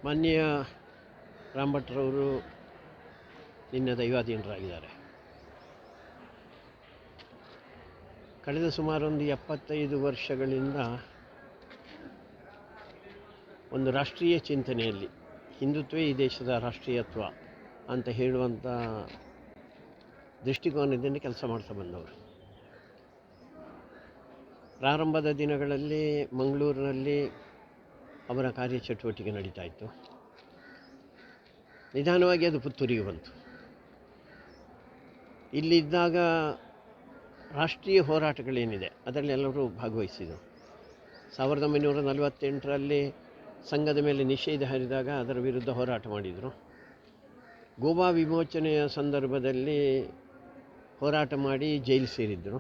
ಮಾನ್ಯ ರಾಮ್ ಭಟ್ರವರು ನಿನ್ನೆ ದೈವಾಧೀನರಾಗಿದ್ದಾರೆ. ಕಳೆದ ಸುಮಾರು ಒಂದು 75 ವರ್ಷಗಳಿಂದ ಒಂದು ರಾಷ್ಟ್ರೀಯ ಚಿಂತನೆಯಲ್ಲಿ ಹಿಂದುತ್ವೇ ಈ ದೇಶದ ರಾಷ್ಟ್ರೀಯತ್ವ ಅಂತ ಹೇಳುವಂಥ ದೃಷ್ಟಿಕೋನದಿಂದ ಕೆಲಸ ಮಾಡ್ತಾ ಬಂದವರು. ಪ್ರಾರಂಭದ ದಿನಗಳಲ್ಲಿ ಮಂಗಳೂರಿನಲ್ಲಿ ಅವರ ಕಾರ್ಯಚಟುವಟಿಕೆ ನಡೀತಾ ಇತ್ತು. ನಿಧಾನವಾಗಿ ಅದು ಪುತ್ತೂರಿಗೆ ಬಂತು. ಇಲ್ಲಿದ್ದಾಗ ರಾಷ್ಟ್ರೀಯ ಹೋರಾಟಗಳೇನಿದೆ ಅದರಲ್ಲಿ ಎಲ್ಲರೂ ಭಾಗವಹಿಸಿದರು. 1948ರಲ್ಲಿ ಸಂಘದ ಮೇಲೆ ನಿಷೇಧ ಹೇರಿದಾಗ ಅದರ ವಿರುದ್ಧ ಹೋರಾಟ ಮಾಡಿದರು. ಗೋವಾ ವಿಮೋಚನೆಯ ಸಂದರ್ಭದಲ್ಲಿ ಹೋರಾಟ ಮಾಡಿ ಜೈಲು ಸೇರಿದ್ದರು.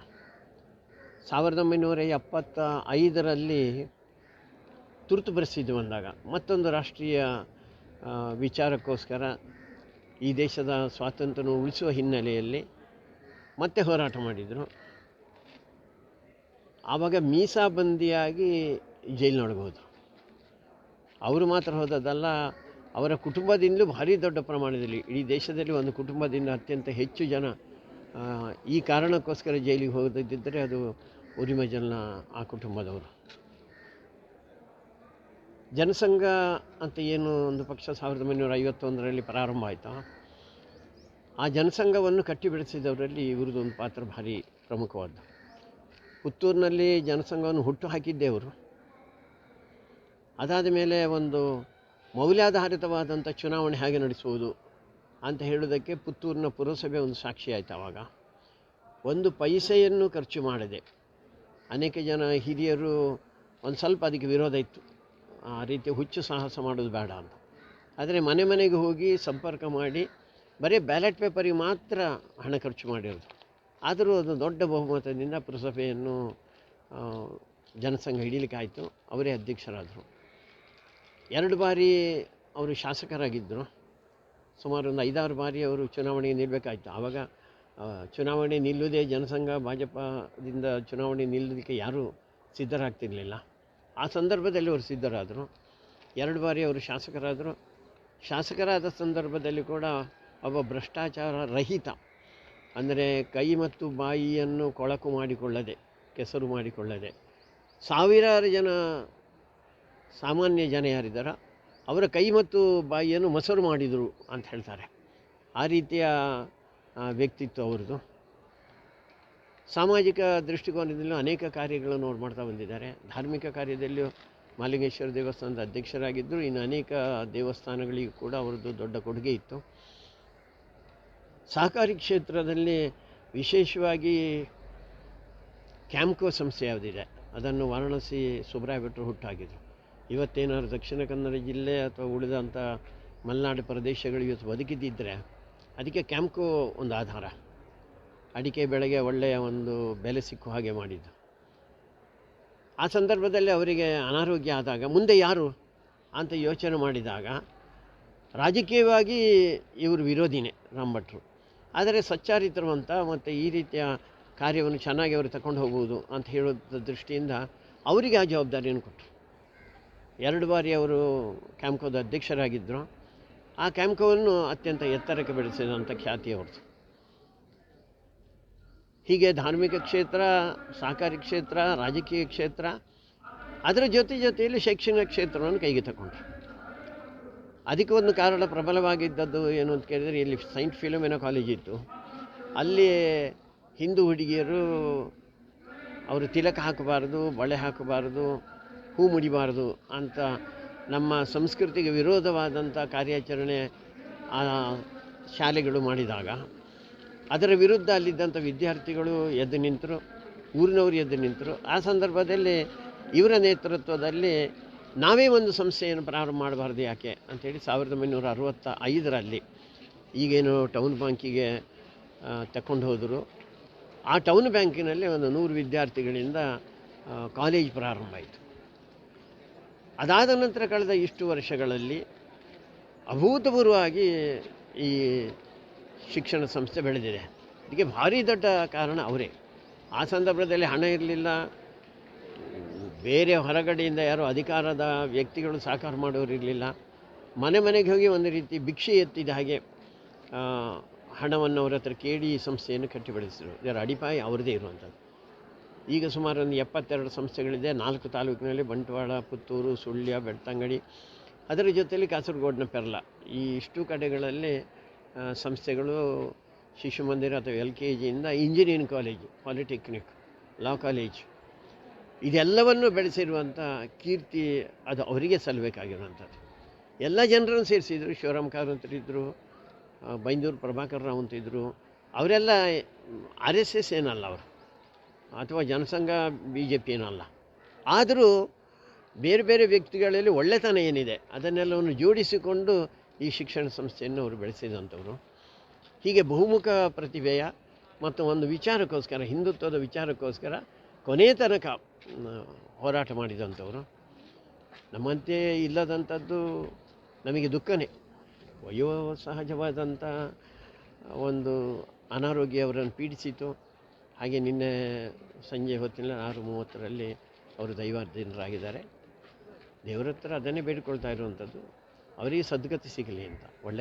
1975ರಲ್ಲಿ ತುರ್ತು ಪರಿಸ್ಥಿತಿ ಬಂದಾಗ ಮತ್ತೊಂದು ರಾಷ್ಟ್ರೀಯ ವಿಚಾರಕ್ಕೋಸ್ಕರ ಈ ದೇಶದ ಸ್ವಾತಂತ್ರ್ಯವನ್ನು ಉಳಿಸುವ ಹಿನ್ನೆಲೆಯಲ್ಲಿ ಮತ್ತೆ ಹೋರಾಟ ಮಾಡಿದರು. ಆವಾಗ ಮೀಸಾಬಂದಿಯಾಗಿ ಜೈಲಿನೊಳಗೆ ಹೋದರು. ಅವರು ಮಾತ್ರ ಹೋದದ್ದಲ್ಲ, ಅವರ ಕುಟುಂಬದಿಂದಲೂ ಭಾರಿ ದೊಡ್ಡ ಪ್ರಮಾಣದಲ್ಲಿ ಇಡೀ ದೇಶದಲ್ಲಿ ಒಂದು ಕುಟುಂಬದಿಂದ ಅತ್ಯಂತ ಹೆಚ್ಚು ಜನ ಈ ಕಾರಣಕ್ಕೋಸ್ಕರ ಜೈಲಿಗೆ ಹೋಗದಿದ್ದರೆ ಅದು ಉರಿಮಜಲ್ನ ಆ ಕುಟುಂಬದವರು. ಜನಸಂಘ ಅಂತ ಏನು ಒಂದು ಪಕ್ಷ 1951ರಲ್ಲಿ ಪ್ರಾರಂಭ ಆಯಿತು. ಆ ಜನಸಂಘವನ್ನು ಕಟ್ಟಿ ಬೆಳೆಸಿದವರಲ್ಲಿ ಇವ್ರದ್ದೊಂದು ಪಾತ್ರ ಭಾರಿ ಪ್ರಮುಖವಾದ್ದು. ಪುತ್ತೂರಿನಲ್ಲಿ ಜನಸಂಘವನ್ನು ಹುಟ್ಟು ಹಾಕಿದ್ದೇ ಅವರು. ಅದಾದ ಮೇಲೆ ಒಂದು ಮೌಲ್ಯಾಧಾರಿತವಾದಂಥ ಚುನಾವಣೆ ಹೇಗೆ ನಡೆಸುವುದು ಅಂತ ಹೇಳೋದಕ್ಕೆ ಪುತ್ತೂರಿನ ಪುರಸಭೆ ಒಂದು ಸಾಕ್ಷಿ ಆಯಿತು. ಆವಾಗ ಒಂದು ಪೈಸೆಯನ್ನು ಖರ್ಚು ಮಾಡದೆ ಅನೇಕ ಜನ ಹಿರಿಯರು ಒಂದು ಸ್ವಲ್ಪ ಅದಕ್ಕೆ ವಿರೋಧ ಇತ್ತು, ಆ ರೀತಿ ಹುಚ್ಚು ಸಾಹಸ ಮಾಡೋದು ಬೇಡ ಅಂತ. ಆದರೆ ಮನೆ ಮನೆಗೆ ಹೋಗಿ ಸಂಪರ್ಕ ಮಾಡಿ ಬರೀ ಬ್ಯಾಲೆಟ್ ಪೇಪರಿಗೆ ಮಾತ್ರ ಹಣ ಖರ್ಚು ಮಾಡಿರೋದು. ಆದರೂ ಅದು ದೊಡ್ಡ ಬಹುಮತದಿಂದ ಪುರಸಭೆಯನ್ನು ಜನಸಂಘ ಹಿಡೀಲಿಕ್ಕೆ ಆಯಿತು. ಅವರೇ ಅಧ್ಯಕ್ಷರಾದರು. 2 ಬಾರಿ ಅವರು ಶಾಸಕರಾಗಿದ್ದರು. ಸುಮಾರು ಒಂದು 5-6 ಬಾರಿ ಅವರು ಚುನಾವಣೆಗೆ ನಿಲ್ಲಬೇಕಾಯಿತು. ಆವಾಗ ಚುನಾವಣೆ ನಿಲ್ಲುವುದೇ ಜನಸಂಘ ಭಾಜಪದಿಂದ ಚುನಾವಣೆ ನಿಲ್ಲೋದಕ್ಕೆ ಯಾರೂ ಸಿದ್ಧರಾಗ್ತಿರಲಿಲ್ಲ. ಆ ಸಂದರ್ಭದಲ್ಲಿ ಅವರು ಸಿದ್ಧರಾದರು. 2 ಬಾರಿ ಅವರು ಶಾಸಕರಾದರು. ಶಾಸಕರಾದ ಸಂದರ್ಭದಲ್ಲಿ ಕೂಡ ಒಬ್ಬ ಭ್ರಷ್ಟಾಚಾರ ರಹಿತ, ಅಂದರೆ ಕೈ ಮತ್ತು ಬಾಯಿಯನ್ನು ಕೊಳಕು ಮಾಡಿಕೊಳ್ಳದೆ, ಕೆಸರು ಮಾಡಿಕೊಳ್ಳದೆ, ಸಾವಿರಾರು ಜನ ಸಾಮಾನ್ಯ ಜನ ಯಾರಿದ್ದಾರೋ ಅವರ ಕೈ ಮತ್ತು ಬಾಯಿಯನ್ನು ಮೊಸರು ಮಾಡಿದರು ಅಂತ ಹೇಳ್ತಾರೆ. ಆ ರೀತಿಯ ವ್ಯಕ್ತಿತ್ವ ಅವ್ರದ್ದು. ಸಾಮಾಜಿಕ ದೃಷ್ಟಿಕೋನದಲ್ಲೂ ಅನೇಕ ಕಾರ್ಯಗಳನ್ನು ಅವ್ರು ಮಾಡ್ತಾ ಬಂದಿದ್ದಾರೆ. ಧಾರ್ಮಿಕ ಕಾರ್ಯದಲ್ಲಿಯೂ ಮಹಾಲಿಂಗೇಶ್ವರ ದೇವಸ್ಥಾನದ ಅಧ್ಯಕ್ಷರಾಗಿದ್ದರು. ಇನ್ನು ಅನೇಕ ದೇವಸ್ಥಾನಗಳಿಗೂ ಕೂಡ ಅವರದ್ದು ದೊಡ್ಡ ಕೊಡುಗೆ ಇತ್ತು. ಸಹಕಾರಿ ಕ್ಷೇತ್ರದಲ್ಲಿ ವಿಶೇಷವಾಗಿ ಕ್ಯಾಂಪ್ಕೋ ಸಂಸ್ಥೆ ಯಾವುದಿದೆ ಅದನ್ನು ವಾರಣಾಸಿ ಸುಬ್ರಾಯ ಭಟ್ರು ಹುಟ್ಟಾಕಿದರು. ಇವತ್ತೇನಾದ್ರು ದಕ್ಷಿಣ ಕನ್ನಡ ಜಿಲ್ಲೆ ಅಥವಾ ಉಳಿದಂಥ ಮಲೆನಾಡು ಪ್ರದೇಶಗಳು ಇವತ್ತು ಬದುಕಿದ್ದಿದ್ದರೆ ಅದಕ್ಕೆ ಕ್ಯಾಂಪ್ಕೋ ಒಂದು ಆಧಾರ. ಅಡಿಕೆ ಬೆಳೆಗೆ ಒಳ್ಳೆಯ ಒಂದು ಬೆಲೆ ಸಿಕ್ಕುವ ಹಾಗೆ ಮಾಡಿದ್ದು. ಆ ಸಂದರ್ಭದಲ್ಲಿ ಅವರಿಗೆ ಅನಾರೋಗ್ಯ ಆದಾಗ ಮುಂದೆ ಯಾರು ಅಂತ ಯೋಚನೆ ಮಾಡಿದಾಗ ರಾಜಕೀಯವಾಗಿ ಇವರು ವಿರೋಧಿನೇ ರಾಮ್ ಭಟ್ರು. ಆದರೆ ಸಚ್ಚಾರಿತ್ರವಂತ ಮತ್ತು ಈ ರೀತಿಯ ಕಾರ್ಯವನ್ನು ಚೆನ್ನಾಗಿ ಅವರು ತಗೊಂಡು ಹೋಗ್ಬೋದು ಅಂತ ಹೇಳೋದ ದೃಷ್ಟಿಯಿಂದ ಅವರಿಗೆ ಆ ಜವಾಬ್ದಾರಿಯನ್ನು ಕೊಟ್ಟರು. 2 ಬಾರಿ ಅವರು ಕ್ಯಾಂಪ್ಕೋದ ಅಧ್ಯಕ್ಷರಾಗಿದ್ದರು. ಆ ಕ್ಯಾಂಪ್ಕೋವನ್ನು ಅತ್ಯಂತ ಎತ್ತರಕ್ಕೆ ಬೆಳೆಸಿದಂಥ ಖ್ಯಾತಿ ಅವ್ರದ್ದು. ಹೀಗೆ ಧಾರ್ಮಿಕ ಕ್ಷೇತ್ರ, ಸಹಕಾರಿ ಕ್ಷೇತ್ರ, ರಾಜಕೀಯ ಕ್ಷೇತ್ರ, ಅದರ ಜೊತೆಯಲ್ಲಿ ಶೈಕ್ಷಣಿಕ ಕ್ಷೇತ್ರವನ್ನು ಕೈಗೆ ತಗೊಂಡ್ರು. ಅದಕ್ಕೆ ಒಂದು ಕಾರಣ ಪ್ರಬಲವಾಗಿದ್ದದ್ದು ಏನು ಅಂತ ಕೇಳಿದರೆ, ಇಲ್ಲಿ ಸೈಂಟ್ ಫಿಲೋಮಿನಾ ಕಾಲೇಜ್ ಇತ್ತು. ಅಲ್ಲಿ ಹಿಂದೂ ಹುಡುಗಿಯರು ಅವರು ತಿಲಕ ಹಾಕಬಾರ್ದು, ಬಳೆ ಹಾಕಬಾರ್ದು, ಹೂ ಮುಡಿಬಾರ್ದು ಅಂತ ನಮ್ಮ ಸಂಸ್ಕೃತಿಗೆ ವಿರೋಧವಾದಂಥ ಕಾರ್ಯಾಚರಣೆ ಆ ಶಾಲೆಗಳು ಮಾಡಿದಾಗ ಅದರ ವಿರುದ್ಧ ಅಲ್ಲಿದ್ದಂಥ ವಿದ್ಯಾರ್ಥಿಗಳು ಎದ್ದು ನಿಂತರು, ಊರಿನವರು ಎದ್ದು ನಿಂತರು. ಆ ಸಂದರ್ಭದಲ್ಲಿ ಇವರ ನೇತೃತ್ವದಲ್ಲಿ ನಾವೇ ಒಂದು ಸಂಸ್ಥೆಯನ್ನು ಪ್ರಾರಂಭ ಮಾಡಬಾರ್ದು ಯಾಕೆ ಅಂಥೇಳಿ 1965ರಲ್ಲಿ ಈಗೇನು ಟೌನ್ ಬ್ಯಾಂಕಿಗೆ ತಗೊಂಡು ಹೋದರು. ಆ ಟೌನ್ ಬ್ಯಾಂಕಿನಲ್ಲಿ ಒಂದು 100 ವಿದ್ಯಾರ್ಥಿಗಳಿಂದ ಕಾಲೇಜ್ ಪ್ರಾರಂಭ ಆಯಿತು. ಅದಾದ ನಂತರ ಕಳೆದ ಇಷ್ಟು ವರ್ಷಗಳಲ್ಲಿ ಅಭೂತಪೂರ್ವವಾಗಿ ಈ ಶಿಕ್ಷಣ ಸಂಸ್ಥೆ ಬೆಳೆದಿದೆ. ಇದಕ್ಕೆ ಭಾರಿ ದೊಡ್ಡ ಕಾರಣ ಅವರೇ. ಆ ಸಂದರ್ಭದಲ್ಲಿ ಹಣ ಇರಲಿಲ್ಲ, ಬೇರೆ ಹೊರಗಡೆಯಿಂದ ಯಾರೋ ಅಧಿಕಾರದ ವ್ಯಕ್ತಿಗಳು ಸಹಕಾರ ಮಾಡೋರು ಇರಲಿಲ್ಲ. ಮನೆ ಮನೆಗೆ ಹೋಗಿ ಒಂದು ರೀತಿ ಭಿಕ್ಷೆ ಎತ್ತಿದ ಹಾಗೆ ಹಣವನ್ನು ಅವರ ಹತ್ರ ಕೇಳಿ ಈ ಸಂಸ್ಥೆಯನ್ನು ಕಟ್ಟಿ ಬೆಳೆಸಿದರು. ಇದರ ಅಡಿಪಾಯ ಅವರದೇ ಇರುವಂಥದ್ದು. ಈಗ ಸುಮಾರು ಒಂದು 72 ಸಂಸ್ಥೆಗಳಿದೆ. 4 ತಾಲೂಕಿನಲ್ಲಿ ಬಂಟ್ವಾಳ, ಪುತ್ತೂರು, ಸುಳ್ಯ, ಬೆಳ್ತಂಗಡಿ, ಅದರ ಜೊತೆಯಲ್ಲಿ ಕಾಸರಗೋಡಿನ ಪೆರ್ಲ, ಈ ಇಷ್ಟು ಕಡೆಗಳಲ್ಲಿ ಸಂಸ್ಥೆಗಳು ಶಿಶು ಮಂದಿರ ಅಥವಾ LKGಯಿಂದ engineering college, polytechnic, law college, ಇದೆಲ್ಲವನ್ನು ಬೆಳೆಸಿರುವಂಥ ಕೀರ್ತಿ ಅದು ಅವರಿಗೆ ಸಲ್ಲಬೇಕಾಗಿರುವಂಥದ್ದು. ಎಲ್ಲ ಜನರನ್ನು ಸೇರಿಸಿದರು. ಶಿವರಾಮ್ ಕಾರಂತರಿದ್ದರು, ಬೈಂದೂರು ಪ್ರಭಾಕರ್ ರಾವ್ ಅಂತಿದ್ದರು. ಅವರೆಲ್ಲ RSS ಏನಲ್ಲ ಅವರು, ಅಥವಾ ಜನಸಂಘ BJP ಏನಲ್ಲ. ಆದರೂ ಬೇರೆ ಬೇರೆ ವ್ಯಕ್ತಿಗಳಲ್ಲಿ ಒಳ್ಳೆತನ ಏನಿದೆ ಅದನ್ನೆಲ್ಲವನ್ನು ಜೋಡಿಸಿಕೊಂಡು ಈ ಶಿಕ್ಷಣ ಸಂಸ್ಥೆಯನ್ನು ಅವರು ಬೆಳೆಸಿದಂಥವ್ರು. ಹೀಗೆ ಬಹುಮುಖ ಪ್ರತಿಭೆಯ ಮತ್ತು ಒಂದು ವಿಚಾರಕ್ಕೋಸ್ಕರ, ಹಿಂದುತ್ವದ ವಿಚಾರಕ್ಕೋಸ್ಕರ ಕೊನೆಯ ತನಕ ಹೋರಾಟ ಮಾಡಿದಂಥವರು. ನಮ್ಮಂತೆ ಇಲ್ಲದಂಥದ್ದು ನಮಗೆ ದುಃಖನೇ. ವಯೋಸಹಜವಾದಂಥ ಒಂದು ಅನಾರೋಗ್ಯ ಅವರನ್ನು ಪೀಡಿಸಿತು. ಹಾಗೆ ನಿನ್ನೆ ಸಂಜೆ ಹೊತ್ತಿನಲ್ಲಿ 6:30ರಲ್ಲಿ ಅವರು ದೈವಾಧೀನರಾಗಿದ್ದಾರೆ. ದೇವರ ಹತ್ರ ಅದನ್ನೇ ಬೇಡಿಕೊಳ್ತಾ ಇರುವಂಥದ್ದು, ಅವರಿಗೆ ಸದ್ಗತಿ ಸಿಗಲಿ ಅಂತ. ಒಳ್ಳೆ